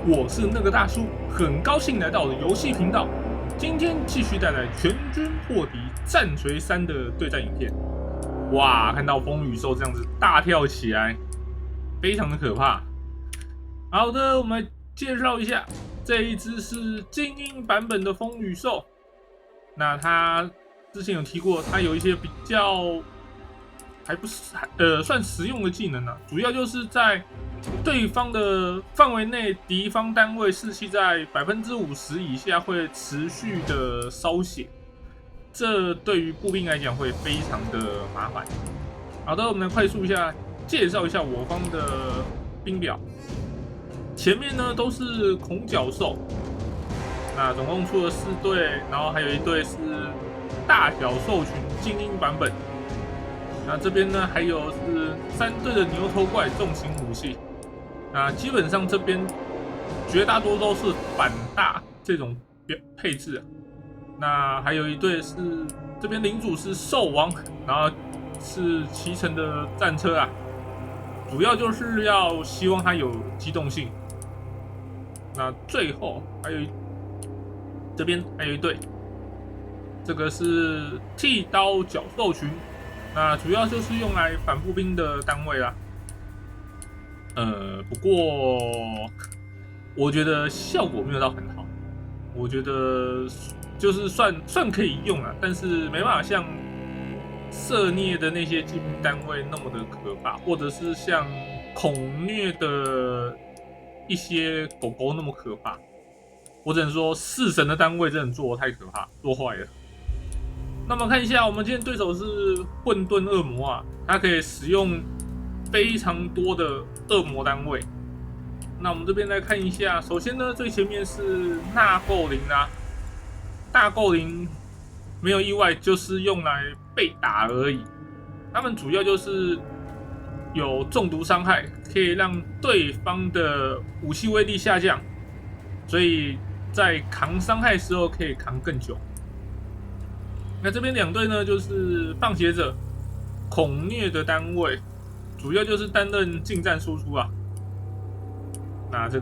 我是那个大叔，很高兴来到游戏频道。今天继续带来全军破敌战锤3的对战影片。哇，看到风雨兽这样子大跳起来，非常的可怕。好的，我们来介绍一下，这一只是精英版本的风雨兽。那它之前有提过，它有一些比较还不是算实用的技能啊，主要就是在对方的范围内，敌方单位士气在50%以下会持续的烧血，这对于步兵来讲会非常的麻烦。好的，我们来快速介绍一下我方的兵表。前面呢都是恐角兽，那总共出了4队，然后还有1队是大小兽群精英版本。那这边呢还有是3队的牛头怪重型武器。那基本上这边绝大多都是反大这种配置啊。那还有1队是这边领主是兽王，然后是骑乘的战车啊，主要就是要希望它有机动性。那最后这边还有1队，这个是剃刀角兽群，那主要就是用来反步兵的单位啦。不过我觉得效果没有到很好，我觉得就是算可以用啊，但是没办法像射虐的那些精兵单位那么的可怕，或者是像恐虐的一些狗狗那么可怕。我只能说弑神的单位真的做得太可怕，做坏了。那么看一下，我们今天对手是混沌恶魔啊，它可以使用非常多的恶魔单位。那我们这边来看一下，首先呢，最前面是纳垢灵啊，大垢灵没有意外就是用来被打而已。他们主要就是有中毒伤害，可以让对方的武器威力下降，所以在扛伤害的时候可以扛更久。那这边2队呢，就是放血者恐虐的单位，主要就是担任近战输出啊。那这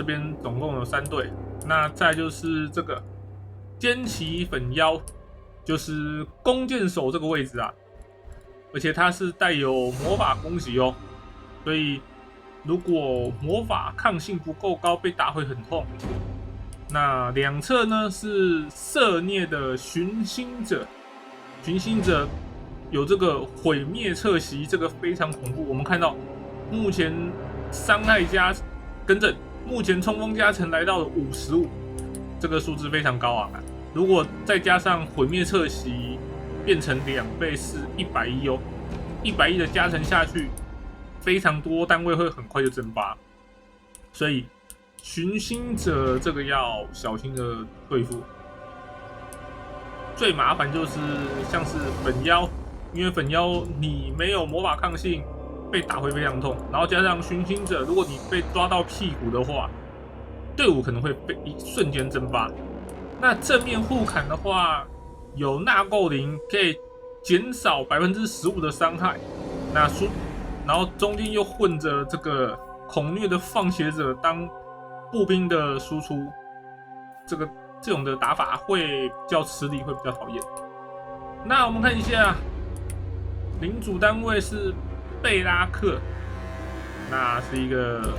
边总共有3队，那再就是这个尖旗粉妖，就是弓箭手这个位置啊，而且它是带有魔法攻击哦，所以如果魔法抗性不够高，被打会很痛。那2侧呢是射虐的寻星者，寻星者有这个毁灭侧袭，这个非常恐怖。我们看到目前伤害目前冲锋加成来到了55，这个数字非常高啊！如果再加上毁灭侧袭，变成2倍是110哦，110的加成下去，非常多单位会很快就蒸发，所以寻星者这个要小心的对付。最麻烦就是像是粉妖，因为粉妖你没有魔法抗性，被打会非常痛，然后加上寻星者，如果你被抓到屁股的话，队伍可能会被一瞬间蒸发。那正面互砍的话，有纳垢灵可以减少15%的伤害，然后中间又混着这个恐虐的放血者当步兵的输出，这种的打法会比较吃力，会比较讨厌。那我们看一下，领主单位是贝拉克，那是一个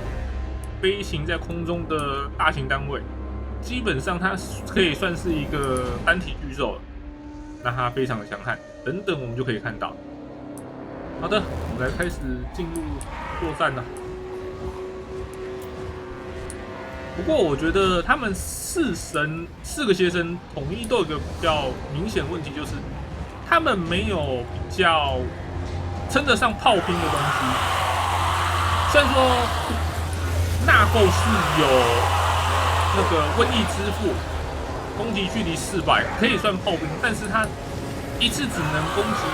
飞行在空中的大型单位，基本上它可以算是一个单体巨兽了，那它非常的强悍。等等，我们就可以看到。好的，我们来开始进入作战了。不过我觉得他们4个邪神统一都有一个比较明显的问题，就是他们没有比较称得上炮兵的东西。虽然说纳垢是有那个瘟疫之父，攻击距离400，可以算炮兵，但是它一次只能攻击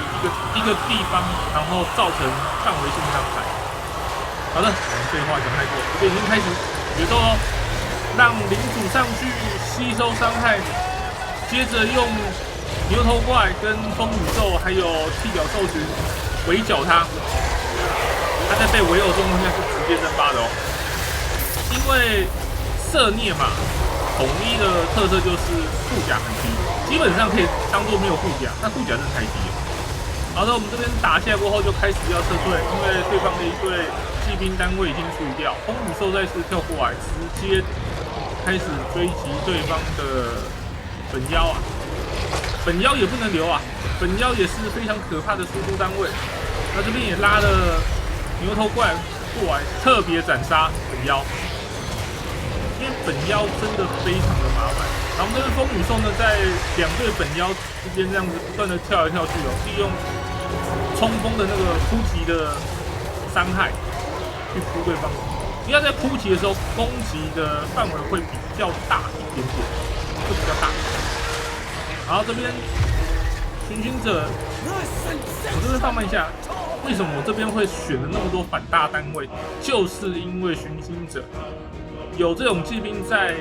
一个地方，然后造成范围性伤害。好的，我们废话讲太多，我们已经开始决斗喽。让领主上去吸收伤害，接着用牛头怪跟风雨兽还有剃角兽群围剿他。他在被围殴状况下是直接蒸发的哦。因为色孽嘛，统一的特色就是护甲很低，基本上可以当做没有护甲，但护甲真的太低了。好的，我们这边打下来过后就开始要撤退，因为对方的一队骑兵单位已经处理掉，风雨兽再次跳过来，直接开始追击对方的本妖啊！本妖也不能留啊，本妖也是非常可怕的输出单位。那这边也拉了牛头怪过来，特别斩杀本妖，因为本妖真的非常的麻烦。然后我们这边风雨兽呢，在两队本妖之间这样子不断的跳来跳去哦，利用冲锋的那个扑击的伤害去扑对方，因为在扑击的时候攻击的范围会比较大一点点，会比较大。然后这边巡行者，我这边放慢一下，为什么我这边会选了那么多反大单位？就是因为巡行者有这种骑兵在，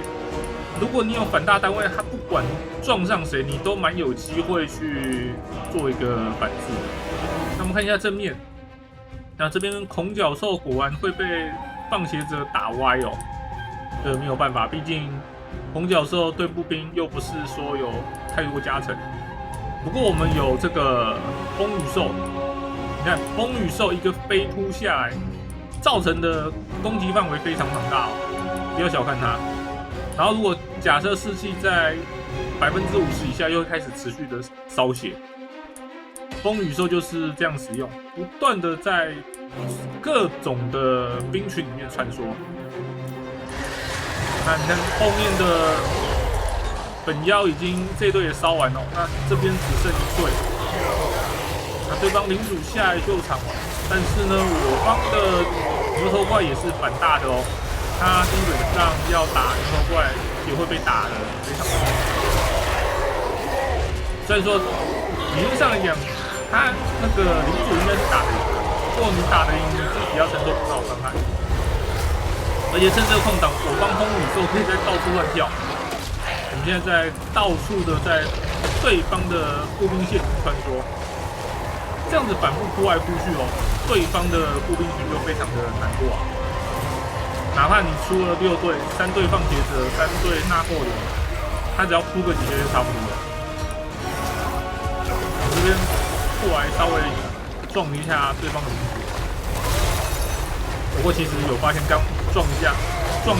如果你有反大单位，他不管撞上谁，你都蛮有机会去做一个反制的。那我们看一下正面，那这边恐角兽果然会被放血者打歪哦，这没有办法，毕竟恐角兽对步兵又不是说有太多加成。不过我们有这个风雨兽，你看风雨兽一个飞扑下来，造成的攻击范围非常庞大哦，不要小看它。然后如果假设士气在50%以下，又会开始持续的烧血。风雨兽就是这样使用，不断的在各种的兵群里面穿梭。那你看后面的本妖已经这一队也烧完了，那这边只剩一队。那对方领主下来救场，但是呢，我方的牛头怪也是反大的哦，他基本上要打牛头怪也会被打的非常多。虽然说理论上来讲，他那个领主应该是打得赢的，不过你打得赢，你自己要承受多少伤害。而且趁这个空档，我方风雨兽可以在到处乱跳。我们现在在到处的在对方的步兵线穿梭，这样子反复扑来扑去哦，对方的步兵群就非常的难过啊。哪怕你出了6队，3队放血者，3队纳霍人，他只要扑个几下就差不多了。这边过来稍微撞一下对方的领主，不过其实有发现刚撞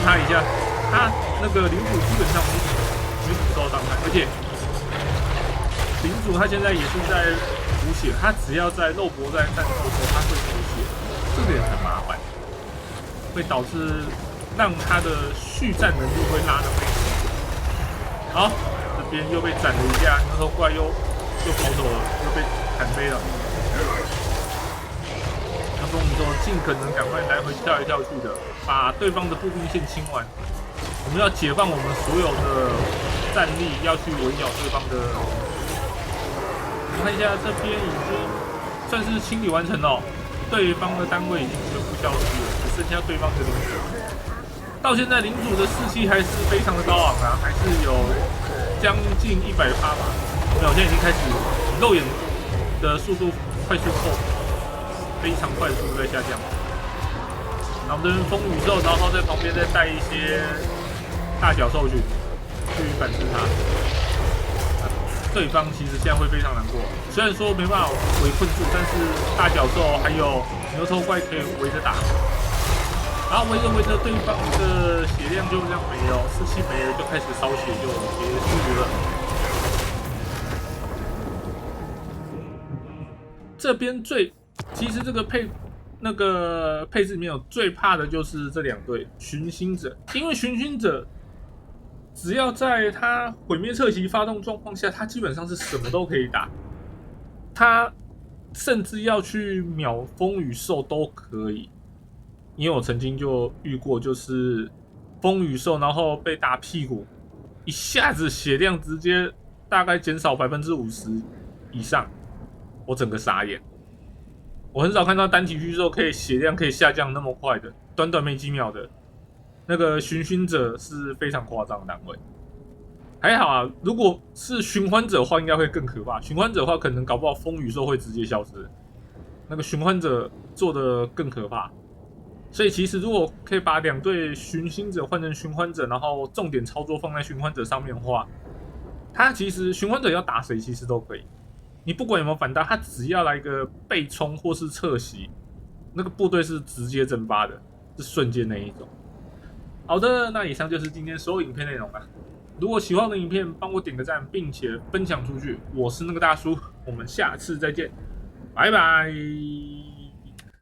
他一下，他那个领主基本上没什么受到伤害，而且领主他现在也是在补血，他只要在肉搏战战斗的时候他会补血，这个也很麻烦，会导致让他的续战能力会拉得非常久。好，这边又被斩了一下，牛头怪又跑走了，又被砍飞了。那风雨兽尽可能赶快来回跳来跳去的，把对方的步兵线清完。我们要解放我们所有的战力，要去围剿对方的。我们看一下这边已经算是清理完成了，对方的单位已经全部消失了，只剩下对方的领主。到现在领主的士气还是非常的高昂啊，还是有将近100%吧。没有，现在已经开始肉眼的速度快速非常快速在下降。然后我们这边风雨兽，然后在旁边再带一些大角兽去反制他。对方其实现在会非常难过，虽然说没办法围困住，但是大角兽还有牛头怪可以围着打。然后围着对方的血量就这样没了，士气没了就开始烧血，就结束了。这边其实这个配置里面有最怕的就是这2队巡行者，因为巡行者只要在他毁灭侧袭发动状况下，他基本上是什么都可以打，他甚至要去秒风雨兽都可以。因为我曾经就遇过，就是风雨兽，然后被打屁股，一下子血量直接大概减少50%以上，我整个傻眼。我很少看到单体巨兽血量可以下降那么快的，短短没几秒的。那个巡行者是非常夸张的单位，还好啊。如果是循环者的话，应该会更可怕。循环者的话，可能搞不好风雨兽会直接消失。那个循环者做的更可怕。所以其实如果可以把2队寻星者换成寻欢者，然后重点操作放在寻欢者上面的话，他其实寻欢者要打谁其实都可以。你不管有没有反大，他只要来一个背冲或是侧袭，那个部队是直接蒸发的，是瞬间那一种。好的，那以上就是今天所有影片内容了。如果喜欢我的影片，帮我点个赞，并且分享出去。我是那个大叔，我们下次再见，拜拜。